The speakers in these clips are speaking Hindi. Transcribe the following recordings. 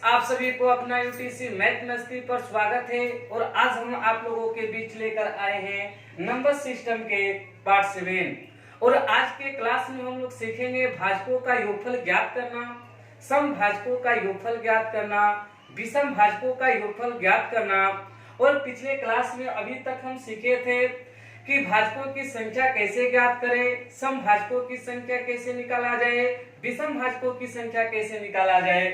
आप सभी को अपना यूटीसी मैथ मस्ती पर स्वागत है। और आज हम आप लोगों के बीच लेकर आए हैं नंबर सिस्टम के पार्ट 7। और आज के क्लास में हम लोग सीखेंगे भाजकों का योगफल ज्ञात करना, समभाजकों का योगफल ज्ञात करना, विषम भाजकों का योगफल ज्ञात करना। और पिछले क्लास में अभी तक हम सीखे थे कि भाजकों की संख्या कैसे ज्ञात करें, समभाजकों की संख्या कैसे निकाला जाए, विषम भाजकों की संख्या कैसे निकाला जाए।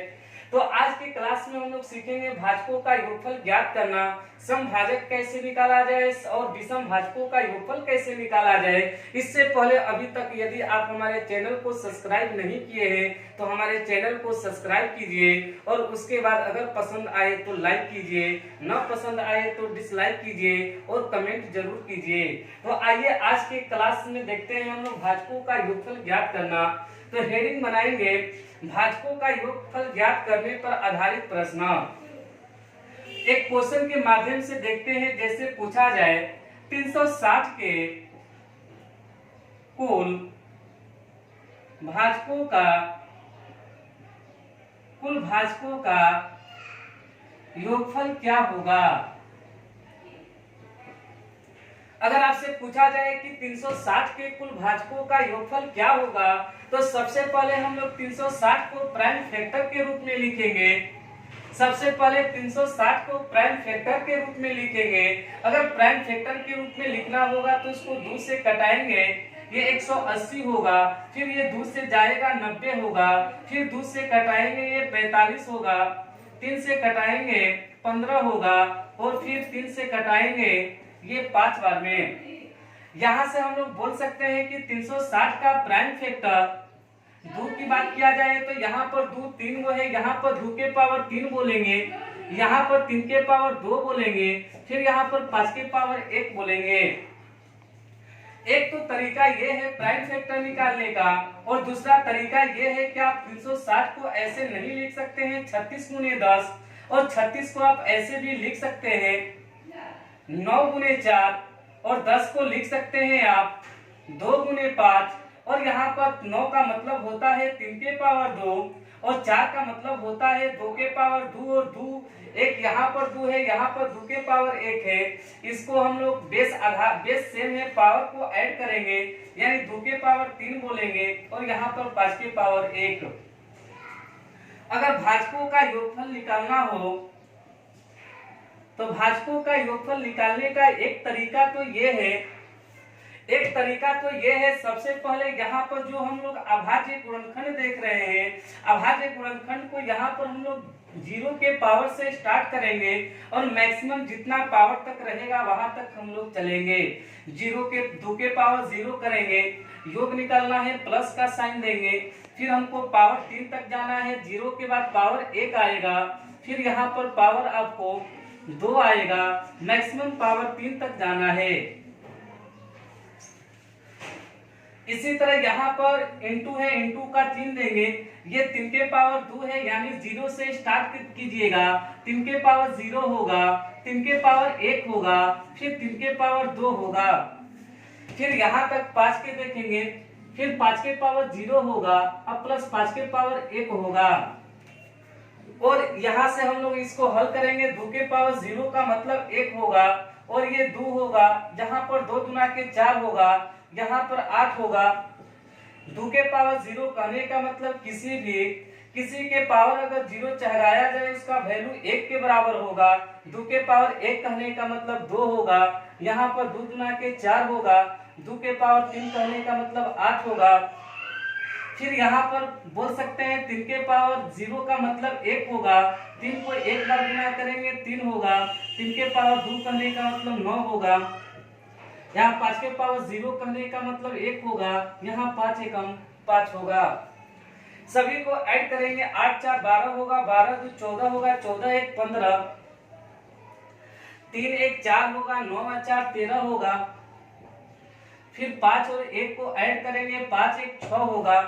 तो आज की क्लास में हम लोग सीखेंगे भाजकों का योगफल ज्ञात करना, समभाजक कैसे निकाला जाए और विषम भाजकों का योगफल कैसे निकाला जाए। इससे पहले अभी तक यदि आप हमारे चैनल को सब्सक्राइब नहीं किए हैं तो हमारे चैनल को सब्सक्राइब कीजिए और उसके बाद अगर पसंद आए तो लाइक कीजिए, न पसंद आए तो डिसलाइक कीजिए और कमेंट जरूर कीजिए। तो आइए आज के क्लास में देखते हैं हम लोग भाजकों का योगफल ज्ञात करना। तो हेडिंग बनाएंगे भाजकों का योगफल ज्ञात करने पर आधारित प्रश्न। एक क्वेश्चन के माध्यम से देखते हैं। जैसे पूछा जाए 360 के कुल भाजकों का योगफल क्या होगा। अगर आपसे पूछा जाए कि 360 के कुल भाजकों का योगफल क्या होगा तो सबसे पहले हम लोग 360 को प्राइम फैक्टर के रूप में लिखेंगे। सबसे पहले 360 को प्राइम फैक्टर के रूप में लिखेंगे। अगर प्राइम फैक्टर के रूप में लिखना होगा तो इसको 2 से कटाएंगे, ये 180 होगा। फिर ये 2 से जाएगा 90 होगा। फिर 2 से कटाएंगे ये 45 होगा। 3 से कटाएंगे 15 होगा और फिर 3 से कटाएंगे ये 5 बार में। यहाँ से हम लोग बोल सकते हैं कि 360 का प्राइम फैक्टर 2 की बात किया जाए तो यहाँ पर 2 3 गो है, यहाँ पर 2 के पावर 3 बोलेंगे, यहाँ पर 3 के पावर 2 बोलेंगे, फिर यहाँ पर 5 के पावर 1 बोलेंगे। एक तो तरीका ये है प्राइम फैक्टर निकालने का और दूसरा तरीका ये है कि आप 360 को ऐसे नहीं लिख सकते हैं 36 गुने 10, और 36 को आप ऐसे भी लिख सकते हैं 9 गुने 4, और 10 को लिख सकते हैं आप 2 गुने 5। और यहाँ पर 9 का मतलब होता है 3 के पावर 2 और 4 का मतलब होता है 2 के पावर 2 और 2 एक यहाँ पर 2 है, यहाँ पर 2 के पावर 1 है। इसको हम लोग बेस सेम है, पावर को ऐड करेंगे यानी 2 के पावर 3 बोलेंगे और यहाँ पर 5 के पावर 1। अगर भाजकों का योगफल निकालना हो तो भाजकों का योगफल निकालने का एक तरीका तो ये है, सबसे पहले यहाँ पर जो हम लोग अभाज्य गुणनखंड देख रहे हैं, अभाज्य गुणनखंड को यहाँ पर हम लोग 0 के पावर से स्टार्ट करेंगे और मैक्सिमम जितना पावर तक रहेगा वहां तक हम लोग चलेंगे। 2 के पावर 0 करेंगे, योग निकालना है, प्लस का साइन देंगे, फिर हमको पावर 3 तक जाना है, 0 के बाद पावर 1 आएगा, फिर यहाँ पर पावर आपको 2 आएगा, मैक्सिमम पावर 3 तक जाना है। इसी तरह यहाँ पर इंटू है, इंटू का 3 देंगे, ये 3 के पावर 2 है यानी 0 से स्टार्ट कीजिएगा, 3 के पावर 0 होगा, 3 के पावर 1 होगा, फिर 3 के पावर 2 होगा, फिर यहाँ तक 5 के देखेंगे, फिर 5 के पावर 0 होगा, अब प्लस 5 के पावर 1 होगा। और यहाँ से हम लोग इसको हल करेंगे, 2 के पावर 0 का मतलब 1 होगा और ये 2 होगा, जहां पर 2 गुना के 4 होगा, यहाँ पर 8 होगा। 2 के पावर 0 कहने का मतलब किसी के पावर अगर 0 चढ़ाया जाए उसका वैल्यू 1 के बराबर होगा। 2 के पावर 1 कहने का मतलब 2 होगा, यहाँ पर 2 गुना के 4 होगा। 2 के पावर 3 कहने का मतलब 8 होगा। फिर यहाँ पर बोल सकते हैं 3 के पावर 0 का मतलब 1 होगा, 3 को 1 बार गुना करेंगे 3 होगा, 3 के पावर 2 कहने का मतलब 9 होगा, यहाँ 5 के पावर 0 कहने का मतलब 1 होगा, यहाँ 5 एकम 5 होगा। सभी को ऐड करेंगे, 8 4 12 होगा, 12 2 14 होगा, 14 1 15, 3 1 4 होगा, 9 4 13 होगा। फिर 5 और 1 को ऐड करेंगे, 5 1 6 होगा।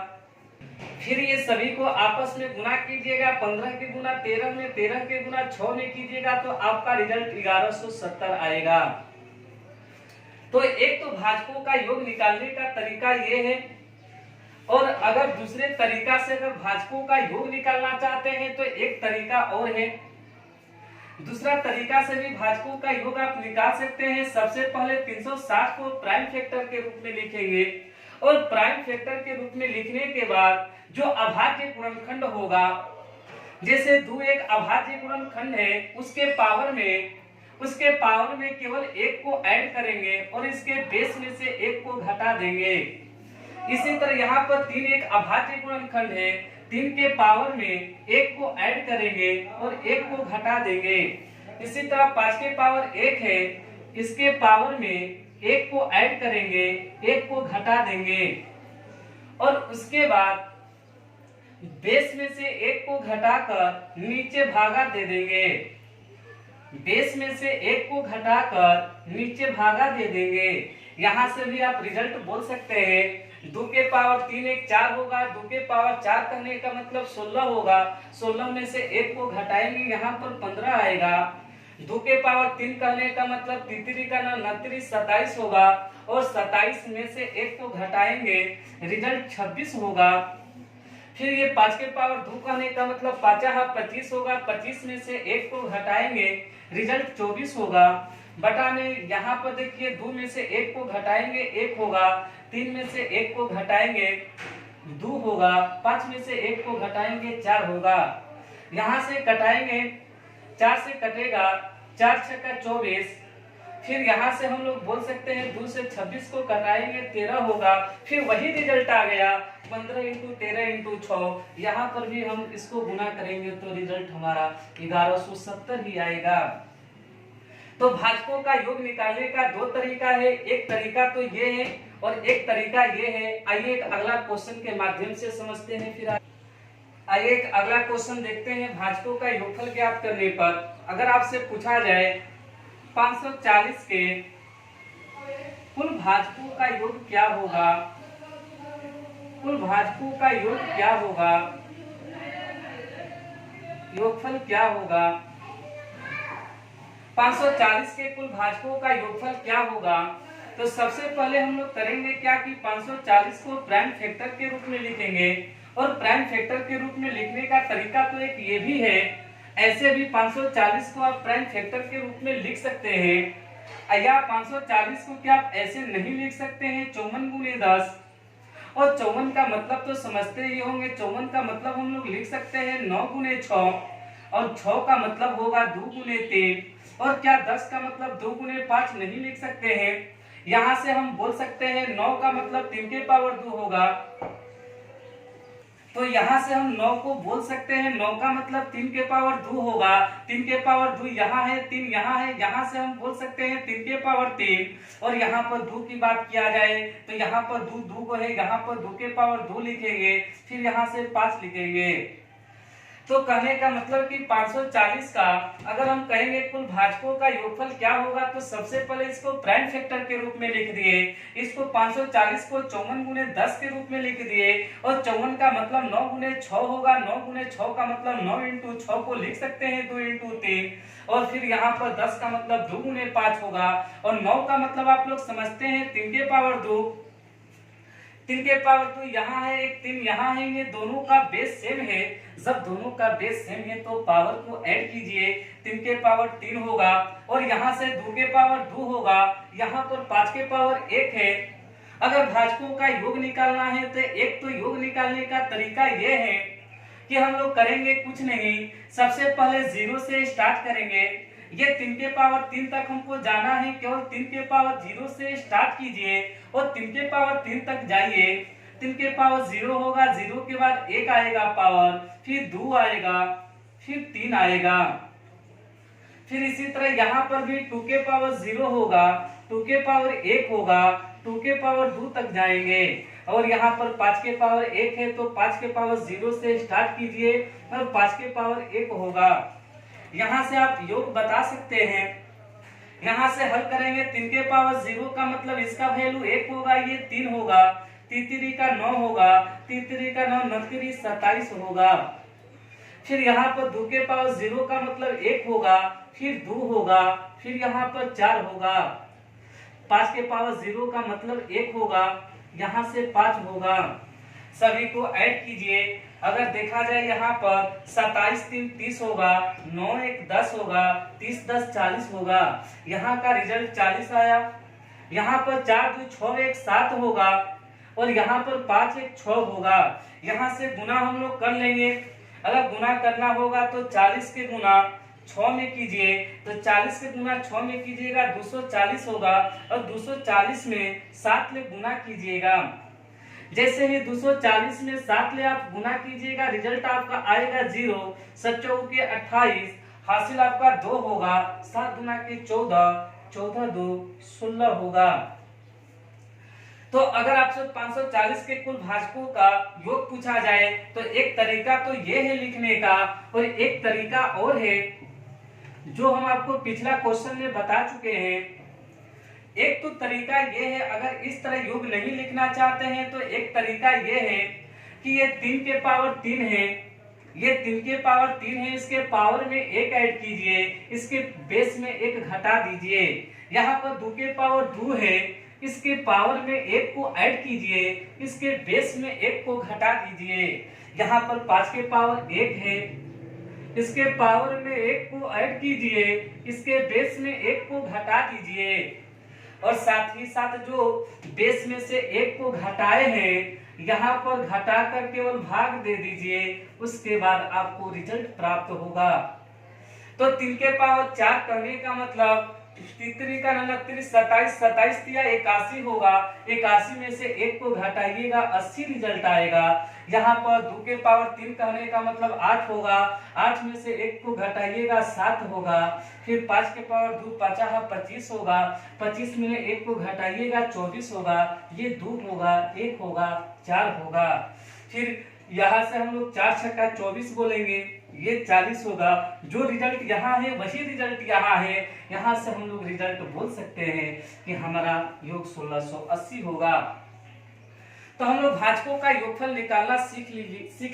फिर ये सभी को आपस में गुना कीजिएगा, 15 के गुना 13 में, 13 के गुना 6 में कीजिएगा तो आपका रिजल्ट 1170 आएगा। तो एक तो भाजकों का योग निकालने का तरीका ये है। और अगर दूसरे तरीका से अगर भाजकों का योग निकालना चाहते हैं तो एक तरीका और है। दूसरा तरीका से भी भाजकों का योग आप निकाल सकते हैं। सबसे पहले 360 को प्राइम फैक्टर के रूप में लिखेंगे और प्राइम फैक्टर के रूप में लिखने के बाद जो अभाज्य गुणनखंड होगा, जैसे 2 एक अभाज्य गुणनखंड है, उसके पावर में केवल 1 को ऐड करेंगे और इसके बेस में से 1 को घटा देंगे। इसी तरह यहाँ पर 3 एक अभाज्य गुणनखंड है, 3 के पावर में 1 को ऐड करेंगे और 1 को घटा देंगे। इसी तरह 5 के पावर 1 है, इसके पावर में 1 को ऐड करेंगे, 1 को घटा देंगे और उसके बाद बेस में से 1 को घटाकर नीचे भागा दे देंगे। बेस में से 1 को घटाकर नीचे भागा दे देंगे। यहाँ से भी आप रिजल्ट बोल सकते हैं। 2 के पावर 3 एक 4 होगा, 2 के पावर 4 करने का मतलब 16 होगा। 16 में से 1 को घटाएंगे, यहाँ पर 15 आएगा। 2 के पावर 3 करने का मतलब तितरी का ना 27 होगा और 27 में से 1 को घटाएंगे, रिजल्ट 26 होगा। फिर ये 5 के पावर 2 कहने का मतलब 5 25 होगा, 25 में से 1 को घटाएंगे, रिजल्ट 24 होगा। बटा में यहाँ पर देखिए 2 में से 1 को घटाएंगे 1 होगा, 3 में से 1 को घटाएंगे 2 होगा, 5 में से 1 को घटाएंगे 4 होगा। यहाँ से कटाएंगे, 4 से कटेगा 4 छक्का 24। फिर यहाँ से हम लोग बोल सकते हैं 2 से 26 को कटाएंगे 13 होगा। फिर वही रिजल्ट आ गया 15 इंटू 13 इंटू 6। यहाँ पर भी हम इसको गुना करेंगे तो रिजल्ट हमारा 1170 ही आएगा। तो भाजकों का योग निकालने का 2 तरीका है, एक तरीका तो ये है और एक तरीका ये है। आइए एक अगला क्वेश्चन के माध्यम से समझते हैं। फिर आइए एक अगला क्वेश्चन देखते हैं। भाजकों का योगफल ज्ञात करने पर अगर आपसे पूछा जाए 540 के कुल भाजकों का योग क्या होगा, कुल भाजकों का योग क्या होगा, योगफल क्या होगा। 540 के कुल भाजकों का योगफल क्या होगा। तो सबसे पहले हम लोग करेंगे क्या कि 540 को प्राइम फैक्टर के रूप में लिखेंगे और प्राइम फैक्टर के रूप में लिखने का तरीका तो एक ये भी है, ऐसे भी 540 को आप प्राइम फैक्टर के रूप में लिख सकते हैं। या 540 को क्या आप ऐसे नहीं लिख सकते हैं 54 गुने 10, और 54 का मतलब तो समझते ही होंगे। 54 का मतलब हम लोग लिख सकते हैं 9 गुने 6, और 6 का मतलब होगा 2 गुने 3, और क्या 10 का मतलब 2 गुने 5 नहीं लिख सकते हैं। यहाँ से हम बोल सकते हैं 9 का मतलब 3 के पावर 2 होगा, तो यहाँ से हम 9 को बोल सकते हैं 9 का मतलब 3 के पावर 2 होगा। 3 के पावर 2 यहाँ है, 3 यहाँ है, यहाँ से हम बोल सकते हैं 3 के पावर 3। और यहाँ पर 2 की बात किया जाए तो यहाँ पर 2 को है, यहाँ पर 2 के पावर 2 लिखेंगे, फिर यहाँ से 5 लिखेंगे। तो कहने का मतलब कि 540 का अगर हम कहेंगे कुल भाजकों का योगफल क्या होगा, तो सबसे पहले इसको प्राइम फैक्टर के रूप में लिख दिए। इसको 540 को 54 गुने 10 के रूप में लिख दिए, और 54 का मतलब 9 गुने 6 होगा। 9 गुने 6 का मतलब 9 इंटू 6 को लिख सकते हैं 2 इंटू 3, और फिर यहाँ पर 10 का मतलब 2 गुने 5 होगा, और 9 का मतलब आप लोग समझते हैं 3 के पावर 2। 3 के पावर 2 यहाँ है, एक 3 यहाँ है, ये दोनों का बेस सेम है। जब दोनों का बेस सेम है तो पावर को ऐड कीजिए, 3 के पावर 3 होगा, और यहाँ से 2 के पावर 2 होगा, यहाँ पर 5 के पावर 1 है। अगर भाजकों का योग निकालना है तो एक तो योग निकालने का तरीका ये है कि हम लोग करेंगे कुछ नहीं, सबसे पहले 0 से स्टार्ट करेंगे। ये 3 के पावर 3 तक हमको जाना है, केवल 3 के पावर 0 से स्टार्ट कीजिए और 3 के पावर 3 तक जाइए। 3 के पावर 0 होगा, 0 के बाद 1 आएगा पावर, फिर 2 आएगा, फिर 3 आएगा। फिर इसी तरह यहाँ पर भी 2 के पावर 0 होगा, 2 के पावर 1 होगा, 2 के पावर 2 तक जाएंगे, और यहाँ पर 5 के पावर 1 है तो 5 के पावर 0 से स्टार्ट कीजिए और 5 के पावर 1 होगा। यहाँ से आप योग बता सकते हैं। यहाँ से हल करेंगे, 3 के पावर 0 का मतलब इसका वैल्यू 1 होगा, ये 3 होगा, 3 का 9 होगा, 3 का 9 9 27 होगा। फिर यहाँ पर 2 के पावर 0 का मतलब 1 होगा, फिर 2 होगा, फिर यहाँ पर 4 होगा। 5 के पावर 0 का मतलब 1 होगा, यहाँ से 5 होगा। सभी को ऐड कीजिए। अगर देखा जाए यहाँ पर 27 3 30 होगा, 9 1 10 होगा, 30 10 40 होगा, यहाँ का रिजल्ट 40 आया। यहाँ पर 4 2 6 1 7 होगा और यहाँ पर 5 1 6 होगा। यहाँ से गुना हम लोग कर लेंगे। अगर गुना करना होगा तो 40 के गुना 6 में कीजिए, तो 40 के गुना 6 में कीजिएगा 240 होगा और 240 में 7 ले गुना कीजिएगा। जैसे ही 240 में 7 ले आप गुना कीजिएगा, रिजल्ट आपका आएगा 0, 7 के 28, हासिल आपका 2 होगा, 7 गुना के 14, 14 2 16 होगा। तो अगर आपसे 540 के कुल भाजकों का योग पूछा जाए तो एक तरीका तो ये है लिखने का, और एक तरीका और है जो हम आपको पिछला क्वेश्चन में बता चुके हैं। एक तो तरीका ये है, अगर इस तरह योग नहीं लिखना चाहते हैं तो एक तरीका ये है कि ये 3 के पावर 3 है, ये 3 के पावर 3 है, इसके पावर में 1 ऐड कीजिए, इसके बेस में 1 घटा दीजिए। यहाँ पर 2 के पावर 2 है, इसके पावर में 1 को ऐड कीजिए, इसके बेस में 1 को घटा दीजिए। यहाँ पर 5 के पावर 1 है, इसके पावर में 1 को ऐड कीजिए, इसके बेस में 1 को घटा दीजिए। और साथ ही साथ जो बेस में से 1 को घटाए हैं यहाँ पर घटा कर केवल भाग दे दीजिए, उसके बाद आपको रिजल्ट प्राप्त होगा। तो 3 के पावर 4 करने का मतलब 3 का 29, 27 27 दिया 81 होगा, 81 में से 1 को घटाइएगा 80 रिजल्ट आएगा। यहाँ पर 2 के पावर 3 कहने का मतलब 8 होगा, 8 में से 1 को घटाइएगा 7 होगा। फिर 5 के पावर 2 5 25 होगा, 25 में 1 को घटाइएगा 24 होगा, ये 2 होगा, 1 होगा, 4 होगा। फिर यहाँ से हम लोग 4 छक्का 24 बोलेंगे, ये 40 होगा। जो रिजल्ट यहाँ है वही रिजल्ट यहाँ है, यहाँ से हम लोग रिजल्ट बोल सकते हैं कि हमारा योग 1680 होगा। तो हम लोग भाजकों का योगफल निकालना सीख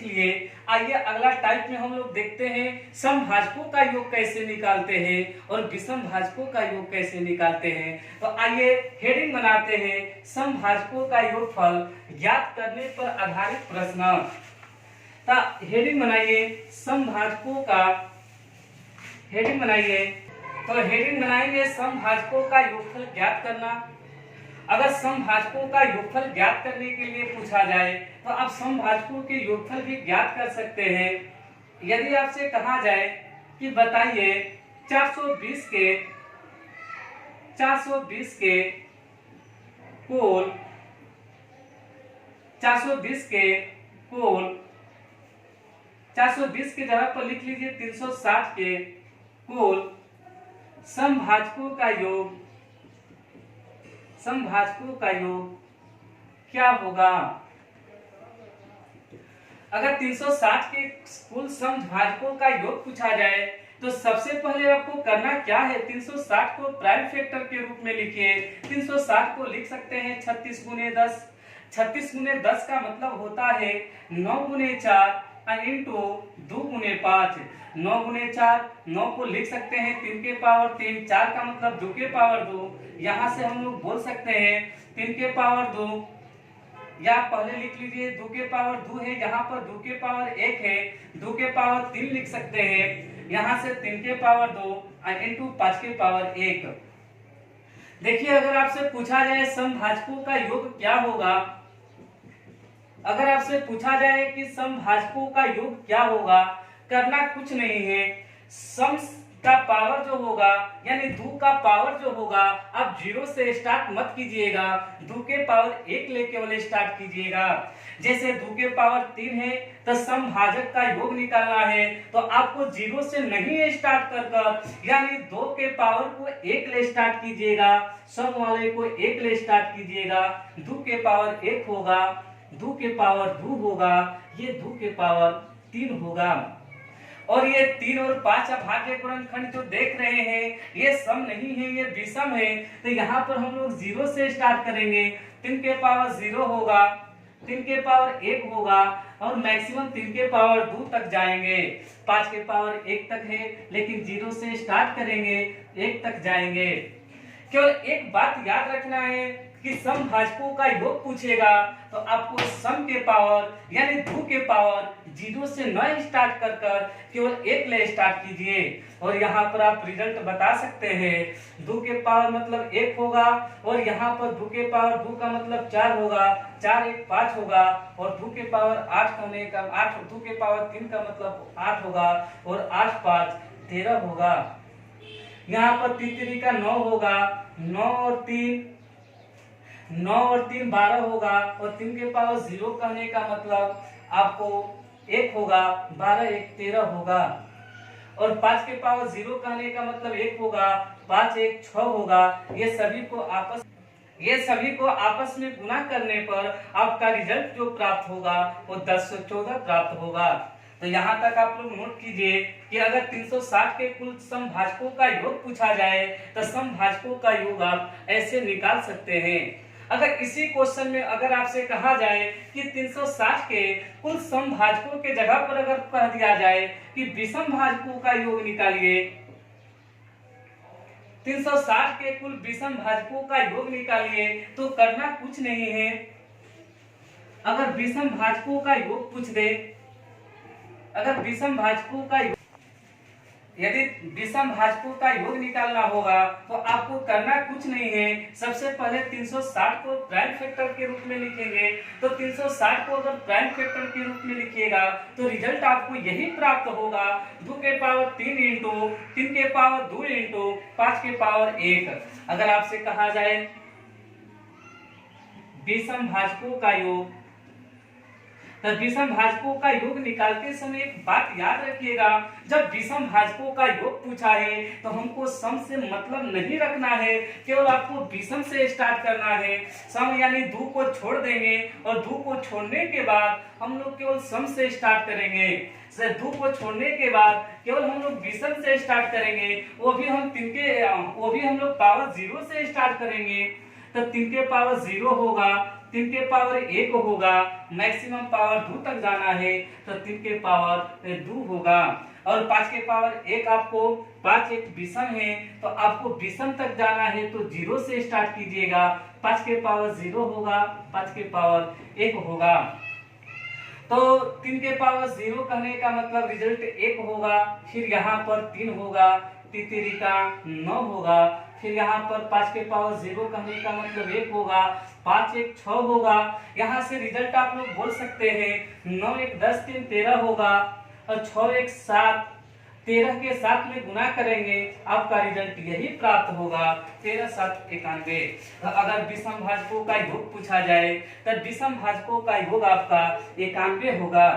लिए। आइए अगला टाइप में हम लोग देखते हैं समभाजकों का योग कैसे निकालते हैं और विषम भाजकों का योग कैसे निकालते हैं। तो आइए हेडिंग बनाते हैं समभाजकों का योगफल ज्ञात करने पर आधारित प्रश्न। हेडिंग बनाइए समभाजकों का, हेडिंग बनाइए। तो हेडिंग बनाएंगे समभाजकों का योगफल ज्ञात करना। अगर समभाजकों का योगफल ज्ञात करने के लिए पूछा जाए तो आप समभाजकों के योगफल भी ज्ञात कर सकते हैं। यदि आपसे कहा जाए कि बताइए 420 के कोल 420 के जगह पर लिख लीजिए 360 के कुल समभाजकों का योग क्या होगा। अगर 360 के कुल समभाजकों का योग पूछा जाए तो सबसे पहले आपको करना क्या है, 360 को प्राइम फैक्टर के रूप में लिखिए। 360 को लिख सकते हैं 36 गुने 10। 36 गुने 10 का मतलब होता है 9 गुने 4 इंटू 2 गुने 5। 9 गुने 4, 9 को लिख सकते हैं 3 के पावर 3, 4 का मतलब 2 के पावर 2। यहाँ से हम लोग बोल सकते हैं 3 के पावर 2, या पहले लिख लीजिए 2 के पावर 2 है, यहाँ पर 2 के पावर 1 है, 2 के पावर 3 लिख सकते हैं, यहाँ से 3 के पावर 2 इंटू 5 के पावर 1। देखिए अगर आपसे पूछा जाए समभाजकों का योग क्या होगा, अगर आपसे पूछा जाए कि समभाजकों का योग क्या होगा, करना कुछ नहीं है। सम का पावर जो होगा यानी 2 का पावर जो होगा आप 0 से स्टार्ट मत कीजिएगा, 2 के पावर 1 लेके वाले स्टार्ट कीजिएगा। जैसे 2 के पावर 3 है तो समभाजक का योग निकालना है तो आपको 0 से नहीं स्टार्ट कर यानी 2 के पावर को 1 ले स्टार्ट कीजिएगा, सम वाले को 1 ले स्टार्ट कीजिएगा। 2 के पावर 1 होगा, 2 के पावर 2 होगा, ये 2 के पावर 3 होगा। और ये 3 और 5 अभाज्य गुणनखंड जो देख रहे हैं ये सम नहीं है, ये विषम है। तो यहाँ पर हम लोग 0 से स्टार्ट करेंगे। 3 के पावर 0 होगा, 3 के पावर 1 होगा और मैक्सिमम 3 के पावर 2 तक जाएंगे। 5 के पावर 1 तक है लेकिन 0 से स्टार्ट करेंगे, 1 तक जाएंगे। केवल एक बात याद रखना है कि समभाजकों का योग पूछेगा तो आपको सम के पावर यानी 2 के पावर 0 से 9 स्टार्ट कर केवल 1 ले स्टार्ट कीजिए और यहाँ पर आप रिजल्ट बता सकते हैं। 2 के पावर मतलब 1 होगा और यहाँ पर 2 के पावर 2 का मतलब 4 होगा, 4 1 5 होगा और 2 के पावर 8 होने का 8 2 के पावर 3 का मतलब 8 होगा और 8 5 13 होगा। यहाँ पर 3 का 9 होगा, 9 और 3 12 होगा और 3 के पावर 0 कहने का मतलब आपको 1 होगा, 12 1 13 होगा और 5 के पावर 0 कहने का मतलब 1 होगा, 5 1 6 होगा। ये सभी को आपस में गुना करने पर आपका रिजल्ट जो प्राप्त होगा वो 1014 प्राप्त होगा। तो यहाँ तक आप लोग नोट कीजिए कि अगर 360 के कुल समभाजकों का योग पूछा जाए तो समभाजकों का योग आप ऐसे निकाल सकते हैं। अगर इसी क्वेश्चन में अगर आपसे कहा जाए कि 360 के कुल समभाजकों के जगह पर अगर कह दिया जाए कि विषम भाजकों का योग निकालिए, 360 के कुल विषम भाजकों का योग निकालिए, तो करना कुछ नहीं है। अगर विषम भाजकों का योग पूछ दे, अगर विषम भाजकों का यदि विषम भाजकों का योग निकालना होगा तो आपको करना कुछ नहीं है। सबसे पहले 360 को प्राइम फैक्टर के रूप में लिखेंगे। तो 360 को अगर प्राइम फैक्टर के रूप में लिखिएगा तो रिजल्ट आपको यही प्राप्त होगा, 2 के पावर 3 इंटू 3 के पावर 2 इंटू 5 के पावर 1। अगर आपसे कहा जाए विषम भाजकों का योग, तो विषम भाजकों का योग निकालते समय एक बात याद रखिएगा, जब विषम भाजकों का योग पूछा है तो हमको सम से मतलब नहीं रखना है, केवल आपको विषम से स्टार्ट करना है। सम यानी 2 को छोड़ देंगे और 2 को छोड़ने के बाद हम लोग केवल सम से स्टार्ट करेंगे। 2 को छोड़ने के बाद केवल हम लोग विषम से स्टार्ट करेंगे, वो भी हम लोग पावर 0 से स्टार्ट करेंगे। तो 3 के पावर 0 होगा, 3 के पावर 1 होगा, मैक्सिमम पावर 2 तक जाना है तो 3 के पावर 2 होगा और 5 के पावर 1 आपको 5 एक विषम है तो आपको विषम तक जाना है तो 0 से स्टार्ट कीजिएगा। 5 के पावर 0 होगा, 5 के पावर 1 होगा। तो 3 के पावर 0 कहने का मतलब रिजल्ट 1 होगा, फिर यहाँ पर 3 होगा, 3 का 9 होगा, फिर यहाँ पर 5 के पावर 0 कहने का मतलब 1 होगा, 5 1 6 होगा। यहाँ से रिजल्ट आप लोग बोल सकते हैं 9 1 10 3 13 होगा और 6 1 7, 13 के साथ में गुना करेंगे आपका रिजल्ट यही प्राप्त होगा 13 7 91। अगर विषम भाजकों का योग पूछा जाए तो विषम भाजकों का योग आपका 91 होगा।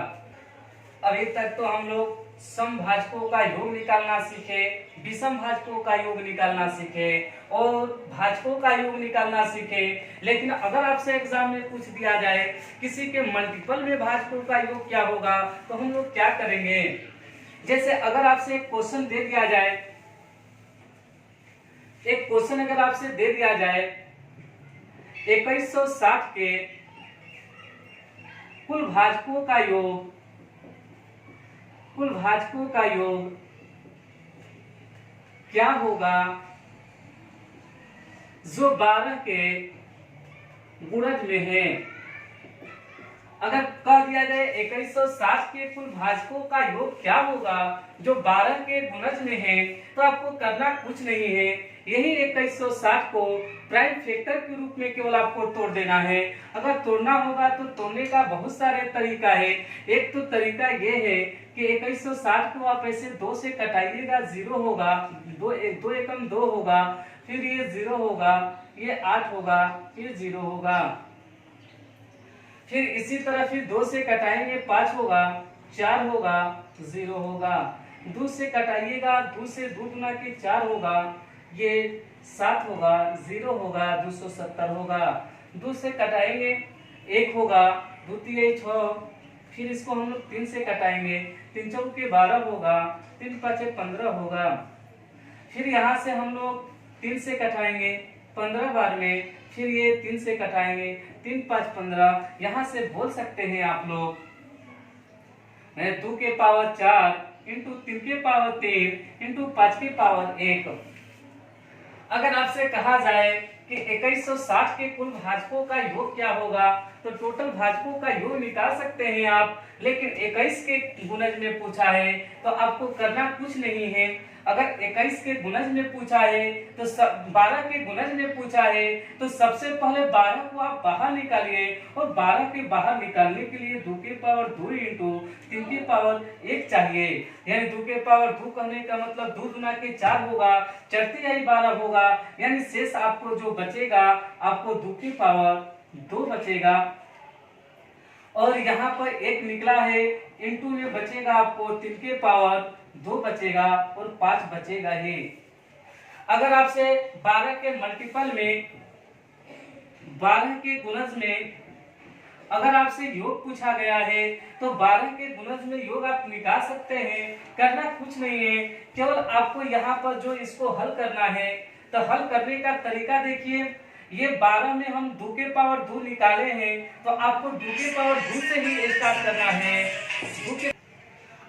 अभी तक तो हम लोग समभाजकों का योग निकालना सीखे, विषम भाजकों का योग निकालना सीखे और भाजकों का योग निकालना सीखे। लेकिन अगर आपसे एग्जाम में पूछ दिया जाए किसी के मल्टीपल में भाजकों का योग क्या होगा तो हम लोग क्या करेंगे। जैसे अगर आपसे एक क्वेश्चन दे दिया जाए, एक क्वेश्चन अगर आपसे दे दिया जाए 2160 के कुल भाजकों का योग, कुल भाजकों का योग क्या होगा जो 12 के गुणज में है। अगर कह दिया जाए 2160 के कुल भाजकों का योग क्या होगा जो 12 के गुणज में है, तो आपको करना कुछ नहीं है, यही 2160 को प्राइम फैक्टर के रूप में केवल आपको तोड़ देना है। अगर तोड़ना होगा तो तोड़ने का बहुत सारे तरीका है। एक तो तरीका ये है कि 2160 को आप ऐसे 2 से कटाइएगा, 0 होगा, 2 एकम 2 होगा, फिर ये 0 होगा, ये 8 होगा, फिर 0 होगा, फिर इसी तरह फिर 2 से कटाएंगे 5 होगा, 4 होगा, 0 होगा, 2 से कटाइएगा, 2 से 2 गुना के 4 होगा, ये 7 होगा, 0 होगा, 270 होगा, 2 से कटाएंगे 1 होगा, 2 3 6, फिर इसको हम लोग 3 से कटाएंगे, 3 चौके 12 होगा, 3 5 15 होगा, फिर यहाँ से हम लोग 3 से कटाएंगे 15 बार में, फिर ये 3 से कटाएंगे, 3 5 15। यहाँ से बोल सकते हैं आप लोग 2 के पावर 4 इंटू 3 के पावर 3 इंटू 5 के पावर 1। अगर आपसे कहा जाए कि 2160 के कुल भाजकों का योग क्या होगा, तो टोटल भाजकों का योग निकाल सकते हैं आप, लेकिन 21 के गुणज में पूछा है तो आपको करना कुछ नहीं है। अगर 21 के गुणज में पूछा है तो 12 के गुणज में पूछा है तो सबसे पहले 12 को आप बाहर निकालिए, और 12 के बाहर निकालने के लिए 2 के पावर 2 इंटू 3 के पावर 1 चाहिए, यानी 2 के पावर 2 कहने का मतलब 2 गुना के 4 होगा, चरती आई 12 होगा, यानी शेष आपको जो बचेगा आपको 2 की पावर 2 बचेगा, और यहाँ पर 1 निकला है, इंटू में बचेगा आपको 3 के पावर 2 बचेगा और 5 बचेगा ही। अगर आपसे 12 के मल्टीपल में 12 के गुणज में अगर आपसे योग पूछा गया है तो 12 के गुणज में योग आप निकाल सकते हैं, करना कुछ नहीं है, केवल आपको यहाँ पर जो इसको हल करना है तो हल करने का तरीका देखिए। ये 12 में हम 2 के पावर 2 निकाले हैं तो आपको 2 के पावर 2 से ही स्टार्ट करना है।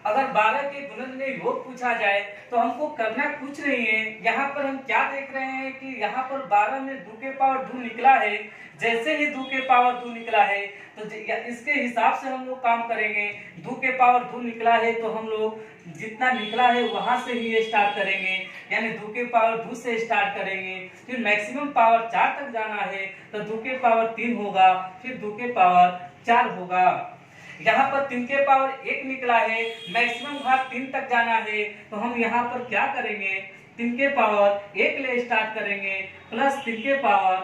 अगर 12 के गुणज में योग पूछा जाए तो हमको करना कुछ नहीं है। यहाँ पर हम क्या देख रहे हैं कि यहाँ पर 12 में 2 के पावर 2 निकला है, जैसे ही 2 के पावर 2 निकला है तो इसके हिसाब से हम लोग काम करेंगे। 2 के पावर 2 निकला है तो हम लोग जितना निकला है वहां से ही स्टार्ट करेंगे, यानी 2 के पावर 2 से स्टार्ट करेंगे, फिर मैक्सिमम पावर 4 तक जाना है तो 2 के पावर 3 होगा, फिर 2 के पावर 4 होगा। यहाँ पर 3 के पावर 1 निकला है, मैक्सिमम भाग 3 तक जाना है तो हम यहाँ पर क्या करेंगे, 3 के पावर 1 ले स्टार्ट करेंगे, प्लस 3 के पावर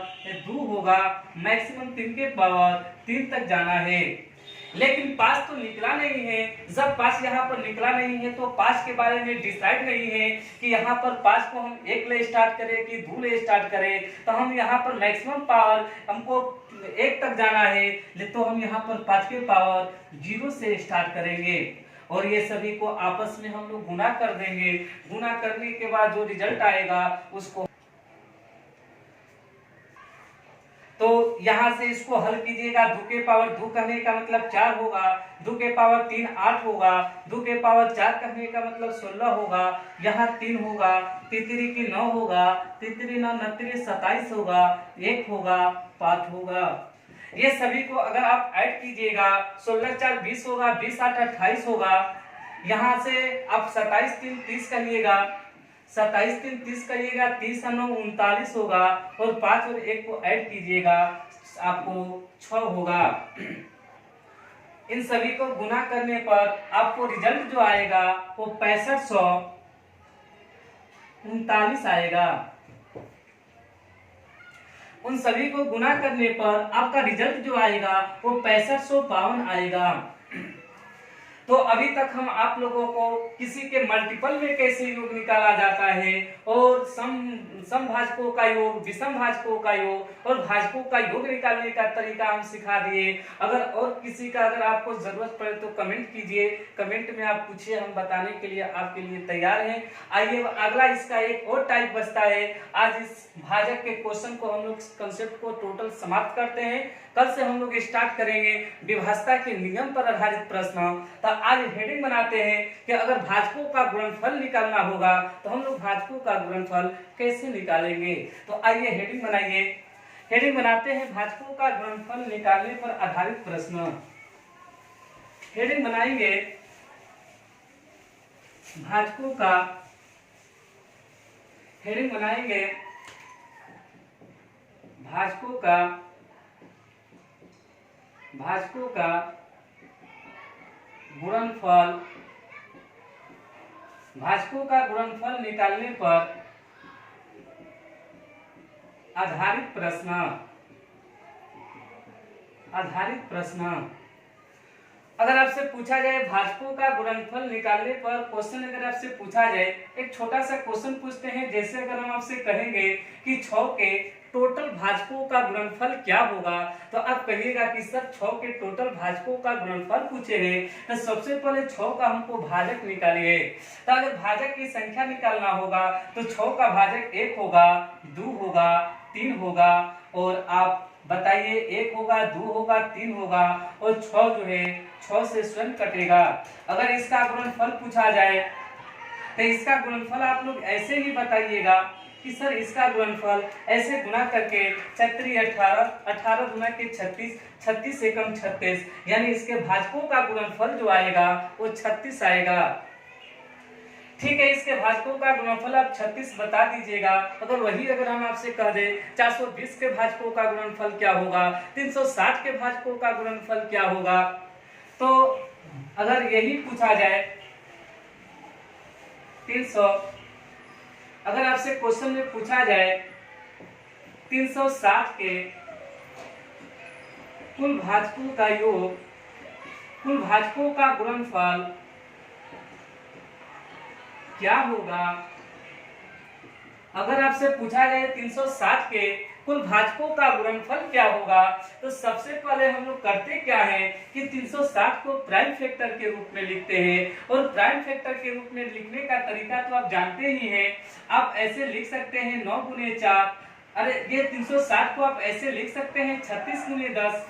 2 होगा, मैक्सिमम 3 के पावर 3 तक जाना है। लेकिन 5 तो निकला नहीं है, जब 5 यहाँ पर निकला नहीं है तो 5 के बारे में डिसाइड नहीं है कि यहाँ पर 5 को हम 1 ले स्टार्ट करें कि 2 ले स्टार्ट करें, तो हम यहाँ पर मैक्सिमम पावर हमको 1 तक जाना है, तो हम यहाँ पर 5 के पावर 0 से स्टार्ट करेंगे, और ये सभी को आपस में हम लोग गुना कर देंगे। गुना करने के बाद जो रिजल्ट आएगा उसको, तो यहाँ से इसको हल कीजिएगा। 2 के पावर 2 कहने का मतलब 4 होगा, 2 के पावर 3 8 होगा, 2 के पावर 4 कहने का मतलब 16 होगा, यहाँ 3 होगा, 3 की 9 होगा, 3 9 29 27 होगा, 1 होगा, 5 होगा। ये सभी को अगर आप ऐड कीजिएगा 16 4 20 होगा, 20 8 28 होगा, यहाँ से आप 27 3 30 करिएगा, 27 3 30 करिएगा, 30 9 39 होगा, और 5 और 1 को ऐड कीजिएगा आपको 6 होगा। इन सभी को गुना करने पर आपको रिजल्ट जो आएगा वो 6539 आएगा। उन सभी को गुना करने पर आपका रिजल्ट जो आएगा वो 6552 आएगा। तो अभी तक हम आप लोगों को किसी के मल्टीपल में कैसे योग निकाला जाता है, और समभाजकों का योग, विषम भाजकों का योग और भाजकों का योग निकालने का तरीका हम सिखा दिए। अगर और किसी का अगर आपको जरूरत पड़े तो कमेंट कीजिए, कमेंट में आप पूछिए, हम बताने के लिए आपके लिए तैयार हैं। आइए अगला इसका एक और टाइप बचता है। आज इस भाजक के क्वेश्चन को हम लोग कंसेप्ट को टोटल समाप्त करते हैं। कल से हम लोग स्टार्ट करेंगे विभाजता के नियम पर आधारित प्रश्न। तो आज हेडिंग बनाते हैं कि अगर भाजकों का गुणनफल निकालना होगा तो हम लोग भाजकों का गुणनफल कैसे निकालेंगे। तो आइए हेडिंग बनाइए। हेडिंग बनाते हैं भाजकों का गुणनफल निकालने पर आधारित प्रश्न। हेडिंग बनाएंगे भाजकों का, हेडिंग बनाएंगे भाजकों का गुणनफल, भाजकों का गुणनफल निकालने पर आधारित प्रश्न। अगर आपसे पूछा जाए भाजकों का गुणनफल निकालने पर क्वेश्चन, अगर आपसे पूछा जाए एक छोटा सा क्वेश्चन पूछते हैं, जैसे अगर हम आपसे कहेंगे कि 6 के टोटल भाजकों का गुणनफल क्या होगा, तो आप कहिएगा कि सर 6 के टोटल भाजकों का गुणनफल पूछे हैं, तो सबसे पहले 6 का हमको भाजक निकालिए। तो अगर भाजक की संख्या निकालना होगा तो 6 का भाजक 1 होगा, 2 होगा, 3 होगा, और आप बताइए 1 होगा, 2 होगा, 3 होगा, और 6 जो है 6 से स्वयं कटेगा। अगर इसका गुणनफल पूछा जाए तो इसका गुणनफल आप लोग ऐसे ही बताइएगा कि सर इसका गुणनफल ऐसे गुना करके 4 18, 18 गुना के 36, 36 एकम 36, यानी इसके भाजकों का गुणनफल जो आएगा वो 36 आएगा। ठीक है, इसके भाजकों का गुणनफल आप 36 बता दीजिएगा। अगर हम आपसे कह दे 420 के भाजकों का गुणनफल क्या होगा, 360 के भाजकों का गुणनफल क्या होगा, तो अगर यही पूछा जाए 300, अगर आपसे क्वेश्चन में पूछा जाए 360 के कुल भाजकों का योग, कुल भाजकों का गुणनफल क्या होगा। अगर आपसे पूछा जाए 360 के कुल भाजकों का गुणनफल क्या होगा, तो सबसे पहले हम लोग करते क्या है कि 360 को प्राइम फैक्टर के रूप में लिखते हैं। और प्राइम फैक्टर के रूप में लिखने का तरीका तो आप जानते ही हैं। आप ऐसे लिख सकते हैं 9 गुने 4, अरे ये 360 को आप ऐसे लिख सकते हैं 36 गुने 10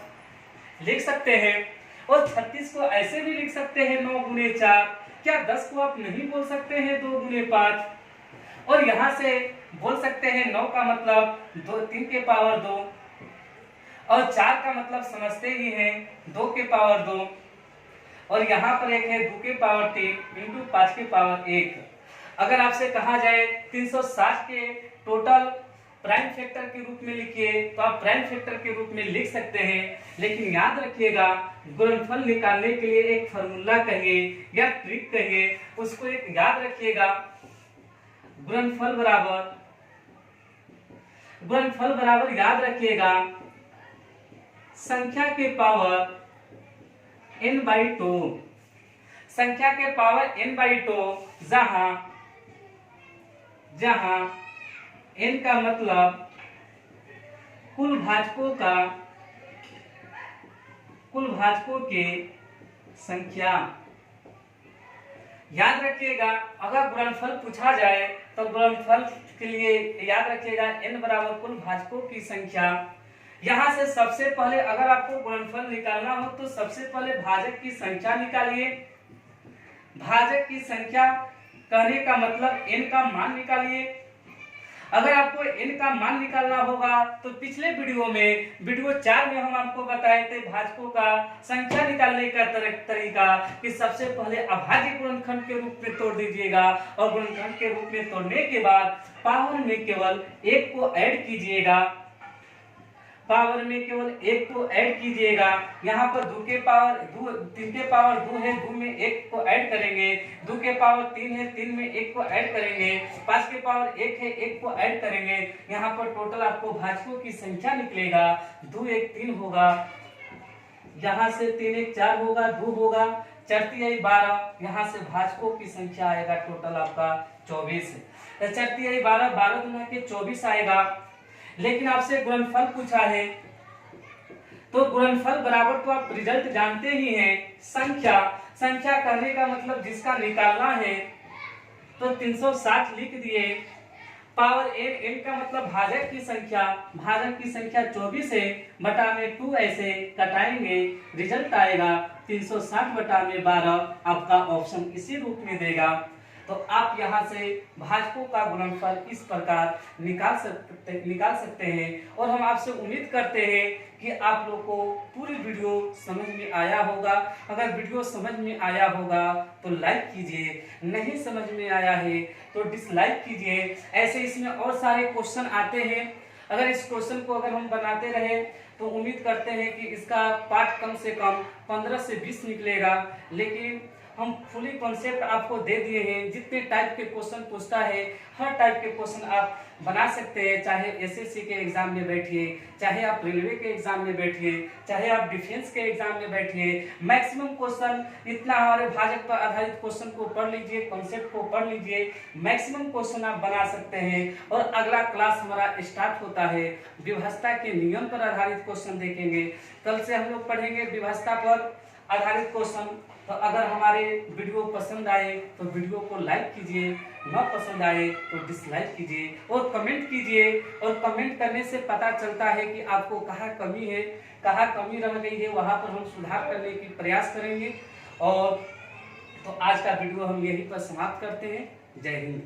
लिख सकते हैं, और 36 को ऐसे भी लिख सकते हैं 9 गुने 4। क्या 10 को आप नहीं बोल सकते हैं 2 गुने 5, और यहां से बोल सकते हैं 9 का मतलब 3 के पावर 2, और 4 का मतलब समझते ही हैं 2 के पावर 2, और यहाँ पर एक है 2 के पावर 3 इंटू 5 के पावर 1। अगर आपसे कहा जाए 360 के टोटल प्राइम फैक्टर के रूप में लिखिए, तो आप प्राइम फैक्टर के रूप में लिख सकते हैं, लेकिन याद रखिएगा गुणनफल निकालने के लिए एक फार्मूला कहिए या ट्रिक कहिए, उसको एक याद रखिएगा। गुणनफल बराबर याद रखिएगा संख्या के पावर n/2, संख्या के पावर n/2, जहां n का मतलब कुल भाजकों के संख्या। याद रखिएगा अगर गुणनफल पूछा जाए तो गुणनफल के लिए याद रखिएगा n बराबर कुल भाजकों की संख्या। यहां से सबसे पहले अगर आपको गुणनफल निकालना हो तो सबसे पहले भाजक की संख्या निकालिए। भाजक की संख्या कहने का मतलब n का मान निकालिए। अगर आपको n का मान निकालना होगा तो पिछले वीडियो 4 में हम आपको बताए थे भाजकों का संख्या निकालने का तरीका, कि सबसे पहले अभाज्य गुणनखंड के रूप में तोड़ दीजिएगा, और गुणनखंड के रूप में तोड़ने के बाद पावर में केवल 1 को ऐड कीजिएगा। पावर में केवल 1 को ऐड कीजिएगा। यहाँ पर 3 के पावर 2 है, 2 में 1 को ऐड करेंगे। 2 के पावर 3 है, 3 में 1 को ऐड करेंगे। 5 के पावर 1 है, 1 को ऐड करेंगे। यहाँ पर टोटल आपको भाजकों की संख्या निकलेगा 2 1 3 होगा। यहाँ से 3 1 4 होगा, 2 होगा, 4 3 12। यहाँ से भाजकों की संख्या आएगा टोटल आपका 24। 4 3 12, 12 गुना के 24 आएगा। लेकिन आपसे गुणनफल पूछा है, तो गुणनफल बराबर तो आप रिजल्ट जानते ही हैं संख्या करने का मतलब जिसका निकालना है, तो 360 लिख दिए। पावर n का मतलब भाजक की संख्या 24 है, बटा में 2 ऐसे कटाएंगे, रिजल्ट आएगा 360 बटा में 12। आपका ऑप्शन इसी रूप में देगा। तो आप यहां से भाजकों का गुणनफल इस प्रकार निकाल सकते हैं। और हम आपसे उम्मीद करते हैं कि आप लोग को पूरी वीडियो समझ में आया होगा। अगर वीडियो समझ में आया होगा तो लाइक कीजिए, नहीं समझ में आया है तो डिसलाइक कीजिए। ऐसे इसमें और सारे क्वेश्चन आते हैं। अगर इस क्वेश्चन को अगर हम बनाते रहे तो उम्मीद करते हैं कि इसका पार्ट कम से कम 15 से 20 निकलेगा। लेकिन हम फुली कॉन्सेप्ट आपको दे दिए हैं। जितने टाइप के क्वेश्चन पूछता है हर टाइप के क्वेश्चन आप बना सकते हैं। चाहे एसएससी के एग्जाम में बैठिए, चाहे आप रेलवे के एग्जाम में बैठिए, चाहे आप डिफेंस के एग्जाम में बैठिए, मैक्सिमम क्वेश्चन इतना हमारे भाजक पर आधारित क्वेश्चन को पढ़ लीजिए, कॉन्सेप्ट को पढ़ लीजिए, मैक्सिमम क्वेश्चन आप बना सकते हैं। और अगला क्लास हमारा स्टार्ट होता है, विभाज्यता के नियम पर आधारित क्वेश्चन देखेंगे। कल से हम लोग पढ़ेंगे विभाज्यता पर आधारित क्वेश्चन। तो अगर हमारे वीडियो पसंद आए तो वीडियो को लाइक कीजिए, न पसंद आए तो डिसलाइक कीजिए और कमेंट कीजिए। और कमेंट करने से पता चलता है कि आपको कहाँ कमी है, कहाँ कमी रह गई है, वहाँ पर हम सुधार करने की प्रयास करेंगे। और तो आज का वीडियो हम यहीं पर समाप्त करते हैं। जय हिंद।